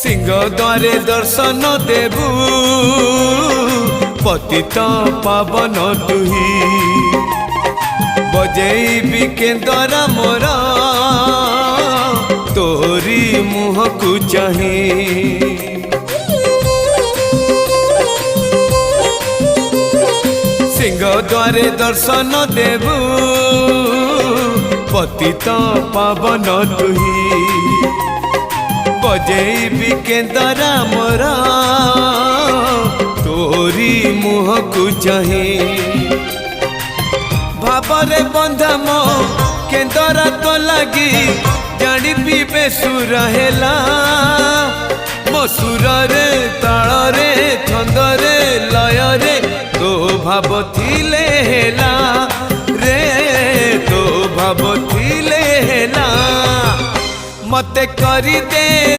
सिंह द्वारे दर्शन देबू पतित पावन तुही बजेबी केंदरा मोर तोरी मुह को चाही सिंह द्वारे दर्शन देबू पतित पावन तुही बजेबी केंदरा मोर तोरी मुह को चाही भावरे बंधा मो केंदरा तो लगी जानी पीबे सुर हेला मो सुर रे ताल रे छंद रे लय रे तो भाव थिले हेला रे तो भाव थिले हेला मते करी दे।